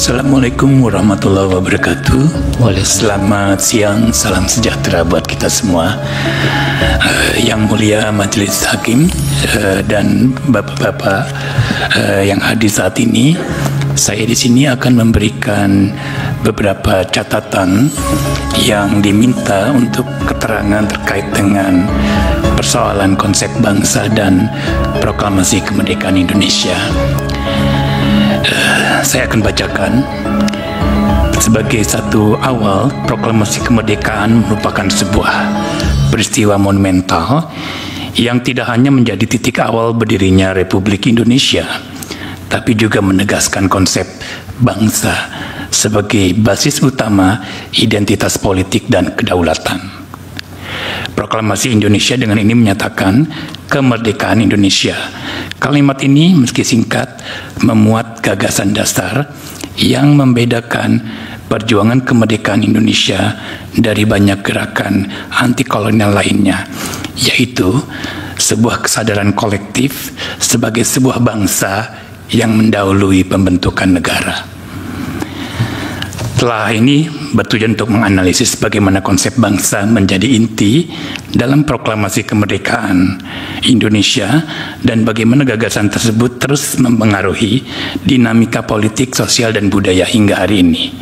Assalamualaikum warahmatullahi wabarakatuh. Selamat siang, salam sejahtera buat kita semua. Yang mulia Majelis Hakim dan bapak-bapak yang hadir saat ini, saya di sini akan memberikan beberapa catatan yang diminta untuk keterangan terkait dengan persoalan konsep bangsa dan proklamasi kemerdekaan Indonesia. Saya akan bacakan. Sebagai satu awal, proklamasi kemerdekaan merupakan sebuah peristiwa monumental yang tidak hanya menjadi titik awal berdirinya Republik Indonesia, tapi juga menegaskan konsep bangsa sebagai basis utama identitas politik dan kedaulatan. Proklamasi Indonesia dengan ini menyatakan kemerdekaan Indonesia. Kalimat ini meski singkat memuat gagasan dasar yang membedakan perjuangan kemerdekaan Indonesia dari banyak gerakan anti kolonial lainnya, yaitu sebuah kesadaran kolektif sebagai sebuah bangsa yang mendahului pembentukan negara. Telah ini bertujuan untuk menganalisis bagaimana konsep bangsa menjadi inti dalam proklamasi kemerdekaan Indonesia dan bagaimana gagasan tersebut terus mempengaruhi dinamika politik, sosial, dan budaya hingga hari ini.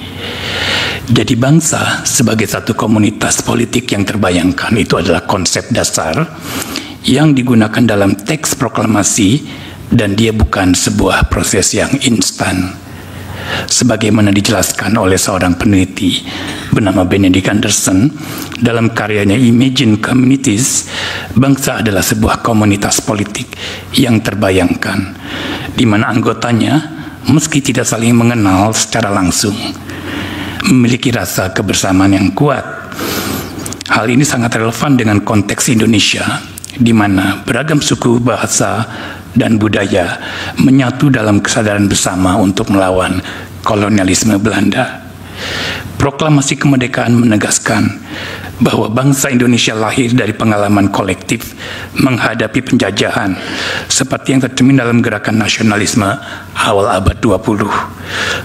Jadi bangsa sebagai satu komunitas politik yang terbayangkan itu adalah konsep dasar yang digunakan dalam teks proklamasi dan dia bukan sebuah proses yang instan. Sebagaimana dijelaskan oleh seorang peneliti bernama Benedict Anderson dalam karyanya Imagine Communities, bangsa adalah sebuah komunitas politik yang terbayangkan, di mana anggotanya meski tidak saling mengenal secara langsung, memiliki rasa kebersamaan yang kuat. Hal ini sangat relevan dengan konteks Indonesia, di mana beragam suku, bahasa, dan budaya menyatu dalam kesadaran bersama untuk melawan kolonialisme Belanda. Proklamasi kemerdekaan menegaskan bahwa bangsa Indonesia lahir dari pengalaman kolektif menghadapi penjajahan seperti yang tercermin dalam gerakan nasionalisme awal abad 20.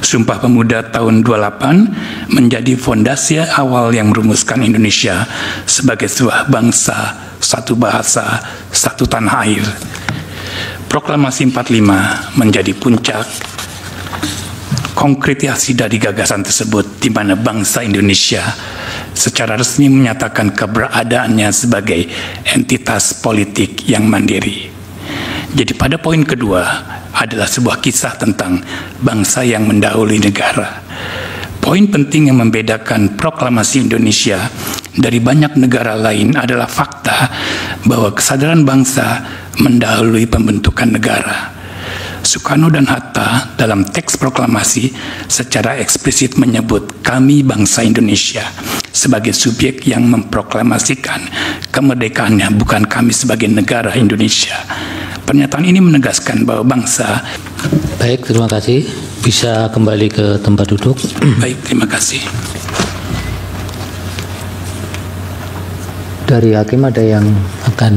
Sumpah Pemuda tahun 28 menjadi fondasi awal yang merumuskan Indonesia sebagai sebuah bangsa, satu bahasa, satu tanah air. Proklamasi 45 menjadi puncak konkretisasi dari gagasan tersebut, di mana bangsa Indonesia secara resmi menyatakan keberadaannya sebagai entitas politik yang mandiri. Jadi pada poin kedua adalah sebuah kisah tentang bangsa yang mendahului negara. Poin penting yang membedakan proklamasi Indonesia dari banyak negara lain adalah fakta bahwa kesadaran bangsa mendahului pembentukan negara. Soekarno dan Hatta dalam teks proklamasi secara eksplisit menyebut kami bangsa Indonesia sebagai subjek yang memproklamasikan kemerdekaannya, bukan kami sebagai negara Indonesia. Pernyataan ini menegaskan bahwa bangsa. Baik, terima kasih. Bisa kembali ke tempat duduk. Baik, terima kasih. Dari hakim ada yang akan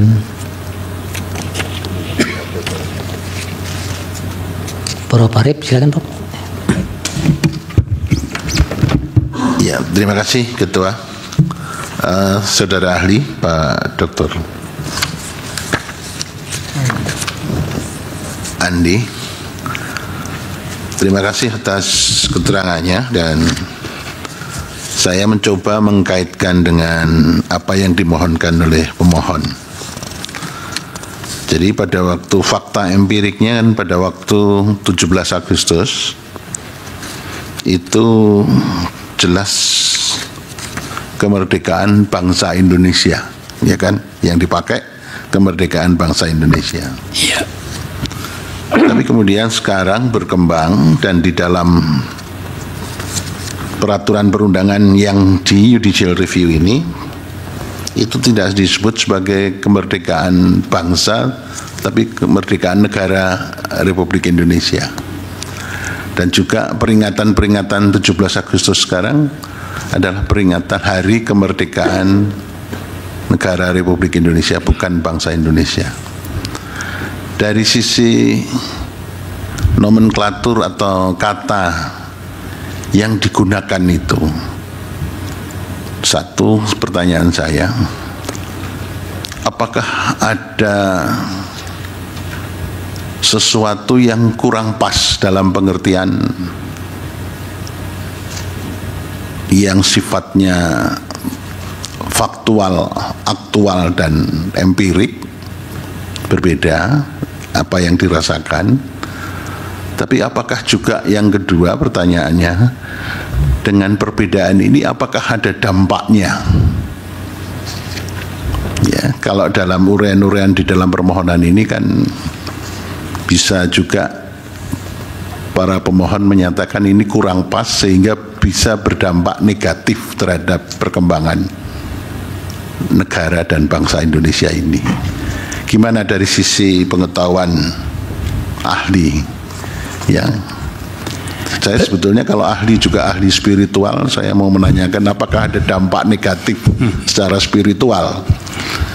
Prof. Arif, silakan, Prof. Ya, terima kasih Ketua. Saudara ahli Pak Dr. Andi, terima kasih atas keterangannya, dan saya mencoba mengkaitkan dengan apa yang dimohonkan oleh pemohon. Jadi pada waktu fakta empiriknya kan pada waktu 17 Agustus itu jelas kemerdekaan bangsa Indonesia, ya kan, yang dipakai kemerdekaan bangsa Indonesia. Iya. Tapi kemudian sekarang berkembang dan di dalam peraturan perundangan yang di judicial review ini itu tidak disebut sebagai kemerdekaan bangsa, tapi kemerdekaan negara Republik Indonesia. Dan juga peringatan-peringatan 17 Agustus sekarang adalah peringatan hari kemerdekaan negara Republik Indonesia, bukan bangsa Indonesia. Dari sisi nomenklatur atau kata yang digunakan itu. Satu pertanyaan saya, apakah ada sesuatu yang kurang pas dalam pengertian yang sifatnya faktual, aktual, dan empirik, berbeda apa yang dirasakan. Tapi apakah juga yang kedua pertanyaannya, dengan perbedaan ini apakah ada dampaknya? Ya, kalau dalam uraian-uraian di dalam permohonan ini kan bisa juga para pemohon menyatakan ini kurang pas sehingga bisa berdampak negatif terhadap perkembangan negara dan bangsa Indonesia ini. Gimana dari sisi pengetahuan ahli? Ya, saya sebetulnya kalau ahli juga ahli spiritual, saya mau menanyakan apakah ada dampak negatif secara spiritual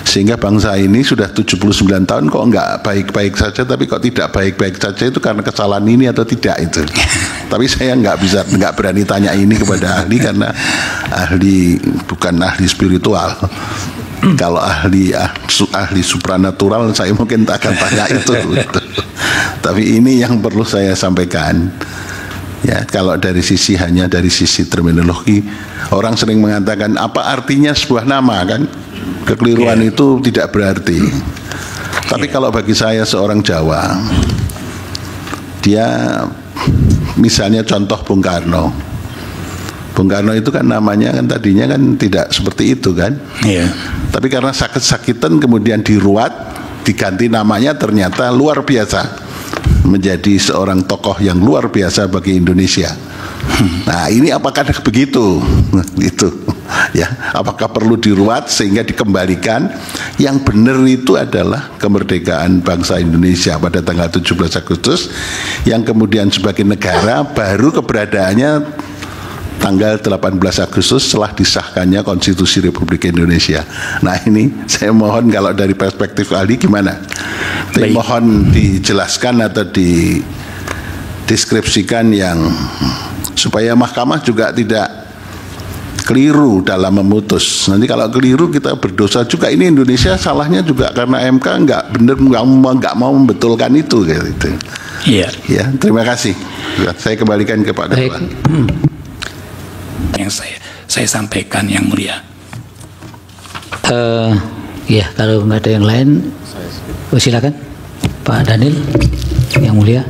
sehingga bangsa ini sudah 79 tahun kok enggak baik-baik saja, tapi kok tidak baik-baik saja, itu karena kesalahan ini atau tidak itu. Tapi saya enggak berani tanya ini kepada ahli karena ahli bukan ahli spiritual. Kalau ahli supranatural saya mungkin tak akan tanya itu. Tapi ini yang perlu saya sampaikan. Ya, kalau hanya dari sisi terminologi, orang sering mengatakan apa artinya sebuah nama, kan? Kekeliruan itu tidak berarti. Tapi kalau bagi saya seorang Jawa, dia misalnya contoh Bung Karno. Bung Karno itu kan namanya kan tadinya kan tidak seperti itu kan. Tapi karena sakit-sakitan kemudian diruat, diganti namanya, ternyata luar biasa. Menjadi seorang tokoh yang luar biasa bagi Indonesia. Nah, ini apakah begitu? Itu ya, apakah perlu diruat sehingga dikembalikan? Yang benar itu adalah kemerdekaan bangsa Indonesia pada tanggal 17 Agustus yang kemudian sebagai negara baru keberadaannya tanggal 18 Agustus setelah disahkannya Konstitusi Republik Indonesia. Nah, ini saya mohon kalau dari perspektif ahli gimana? Mohon dijelaskan atau dideskripsikan yang supaya mahkamah juga tidak keliru dalam memutus. Nanti kalau keliru kita berdosa juga. Ini Indonesia salahnya juga karena MK nggak benar, nggak mau membetulkan itu gitu. Iya. Ya, terima kasih. Saya kembalikan ke Pak Ketua. Yang saya sampaikan yang mulia. Ya, kalau nggak ada yang lain, silakan Pak Daniel yang mulia.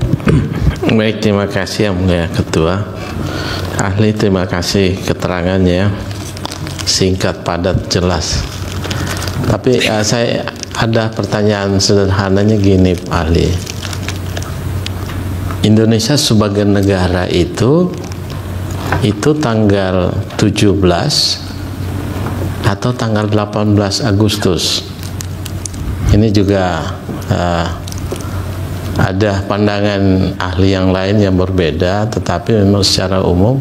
Baik, terima kasih yang mulia Ketua. Ahli, terima kasih keterangannya, singkat, padat, jelas. Tapi saya ada pertanyaan sederhananya gini, Pak Ahli. Indonesia sebagai negara itu tanggal 17 atau tanggal 18 Agustus. Ini juga ada pandangan ahli yang lain yang berbeda, tetapi memang secara umum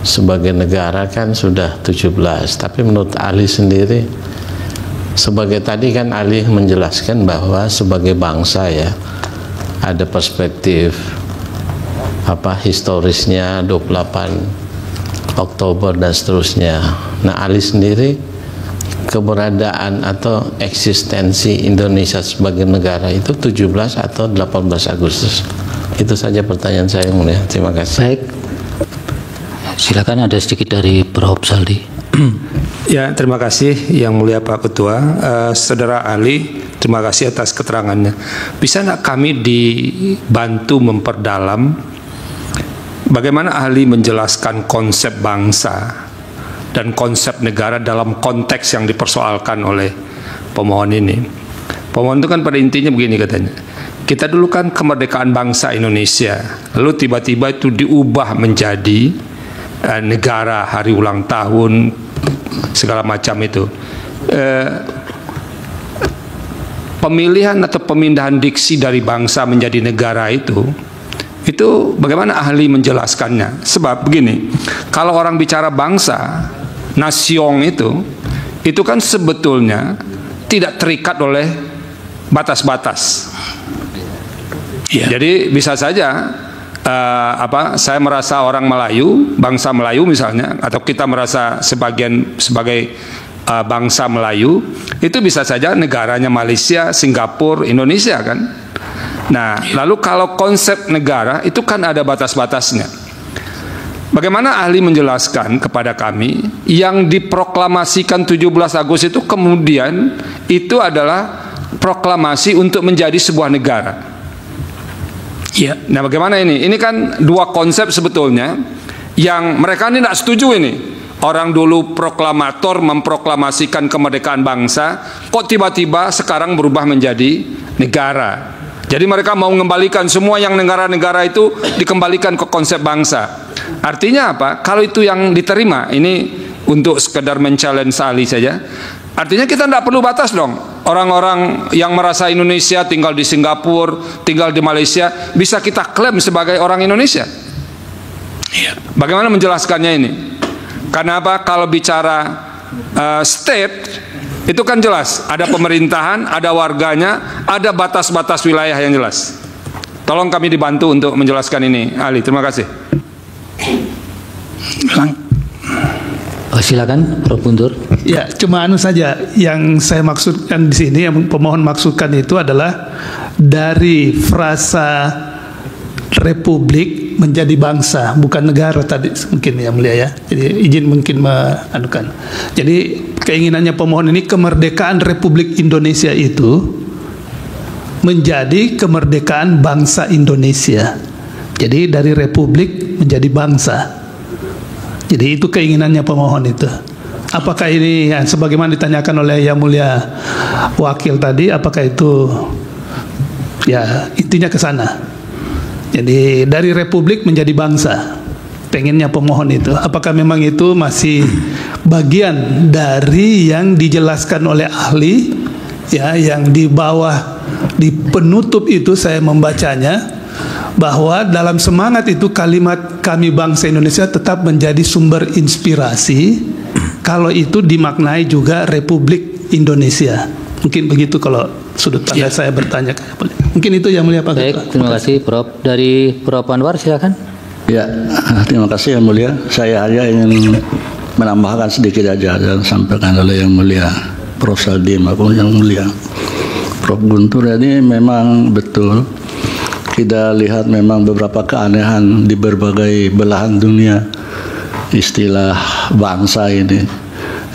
sebagai negara kan sudah 17. Tapi menurut ahli sendiri, sebagai tadi kan ahli menjelaskan bahwa sebagai bangsa ya ada perspektif historisnya 28 Oktober dan seterusnya. Nah, ahli sendiri keberadaan atau eksistensi Indonesia sebagai negara itu 17 atau 18 Agustus. Itu saja pertanyaan saya, yang mulia. Terima kasih. Baik, silakan ada sedikit dari Prof. Saldi. Ya, terima kasih yang mulia Pak Ketua. Saudara ahli, terima kasih atas keterangannya. Bisa nggak kami dibantu memperdalam bagaimana ahli menjelaskan konsep bangsa dan konsep negara dalam konteks yang dipersoalkan oleh pemohon ini? Pemohon itu kan pada intinya begini katanya, kita dulu kan kemerdekaan bangsa Indonesia, lalu tiba-tiba itu diubah menjadi negara, hari ulang tahun, segala macam itu. Pemilihan atau pemindahan diksi dari bangsa menjadi negara itu bagaimana ahli menjelaskannya? Sebab begini, kalau orang bicara bangsa, nasion itu kan sebetulnya tidak terikat oleh batas-batas. Jadi bisa saja saya merasa orang Melayu, bangsa Melayu misalnya, atau kita merasa sebagai bangsa Melayu, itu bisa saja negaranya Malaysia, Singapura, Indonesia kan. Nah, lalu kalau konsep negara itu kan ada batas-batasnya. Bagaimana ahli menjelaskan kepada kami yang diproklamasikan 17 Agustus itu kemudian itu adalah proklamasi untuk menjadi sebuah negara. Ya. Nah, bagaimana ini? Ini kan dua konsep sebetulnya yang mereka ini tidak setuju ini. Orang dulu proklamator memproklamasikan kemerdekaan bangsa, kok tiba-tiba sekarang berubah menjadi negara. Jadi mereka mau mengembalikan semua yang negara-negara itu dikembalikan ke konsep bangsa. Artinya apa? Kalau itu yang diterima, ini untuk sekedar men-challenge ahli saja. Artinya kita tidak perlu batas dong. Orang-orang yang merasa Indonesia tinggal di Singapura, tinggal di Malaysia, bisa kita klaim sebagai orang Indonesia. Bagaimana menjelaskannya ini? Karena apa? Kalau bicara state, itu kan jelas, ada pemerintahan, ada warganya, ada batas-batas wilayah yang jelas. Tolong kami dibantu untuk menjelaskan ini, ahli. Terima kasih. Silakan, Prof. Guntur. Ya, cuma saja yang saya maksudkan di sini, yang pemohon maksudkan itu adalah dari frasa republik menjadi bangsa, bukan negara tadi mungkin ya mulia ya. Jadi izin mungkin menganukan. Jadi keinginannya pemohon ini kemerdekaan Republik Indonesia itu menjadi kemerdekaan bangsa Indonesia. Jadi dari republik menjadi bangsa. Jadi itu keinginannya pemohon itu. Apakah ini ya, sebagaimana ditanyakan oleh Yang Mulia Wakil tadi, apakah itu ya intinya ke sana. Jadi dari republik menjadi bangsa, pengennya pemohon itu. Apakah memang itu masih bagian dari yang dijelaskan oleh ahli, ya, yang di bawah di penutup itu saya membacanya bahwa dalam semangat itu kalimat kami bangsa Indonesia tetap menjadi sumber inspirasi. Kalau itu dimaknai juga Republik Indonesia. Mungkin begitu kalau sudut pandang saya bertanya. Mungkin itu yang mulia Pak Ketua. Baik, terima kasih Prof. Dari Prof. Anwar silakan. Ya, terima kasih yang mulia. Saya hanya ingin menambahkan sedikit aja dan sampaikan oleh yang mulia Prof. Sadim maupun yang mulia Prof. Guntur. Ini memang betul. Kita lihat memang beberapa keanehan di berbagai belahan dunia istilah bangsa ini.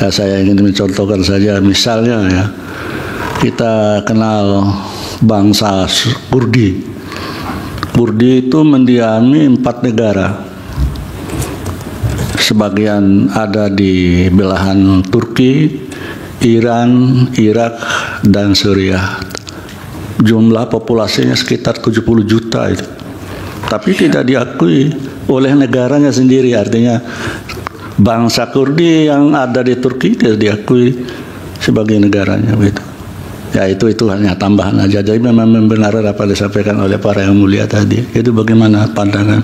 Ya, saya ingin mencontohkan saja misalnya ya, kita kenal bangsa Kurdi. Kurdi itu mendiami 4 negara. Sebagian ada di belahan Turki, Iran, Irak, dan Suriah. Jumlah populasinya sekitar 70 juta itu. Tapi tidak diakui oleh negaranya sendiri. Artinya bangsa Kurdi yang ada di Turki tidak diakui sebagai negaranya begitu. Ya itu hanya tambahan aja. Jadi memang benar apa disampaikan oleh para yang mulia tadi. Itu bagaimana pandangan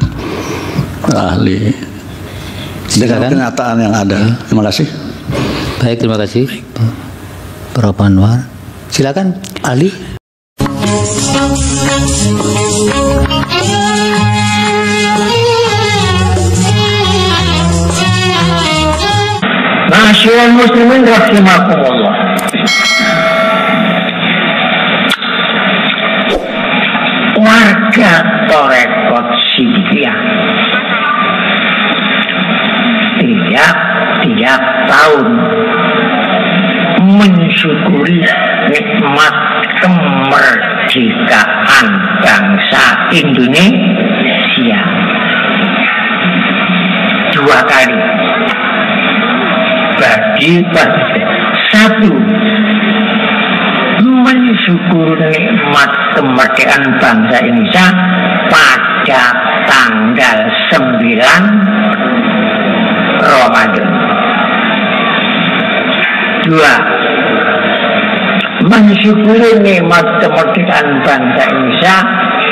ahli dengan kenyataan yang ada. Terima kasih. Baik, terima kasih Prof. Anwar. Silakan ahli. Masyaallah muslimin rahimakumullah. Warga Torekot Sidikiah tiap tahun mensyukuri nikmat kemerdekaan bangsa Indonesia 2 kali. Bagi satu, mensyukur nikmat kemerdekaan bangsa Indonesia pada tanggal 9 Ramadan. 2, mensyukuri nikmat kemerdekaan bangsa Indonesia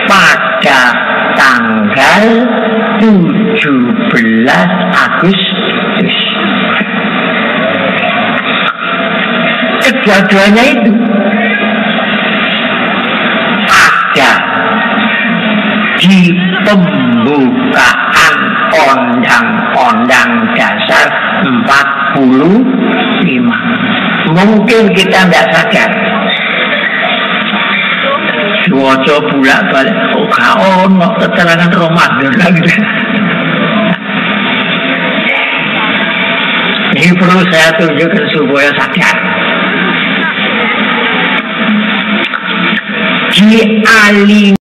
pada tanggal 17 Agustus. Kedua-duanya itu ada di pembukaan pembukaan Undang-Undang Dasar 45. Mungkin kita tidak sadar. Waca bolak-balik, gak ono keterangan Ramadan lagi. Ini perlu saya tunjukkan supaya sadar. Di alineasi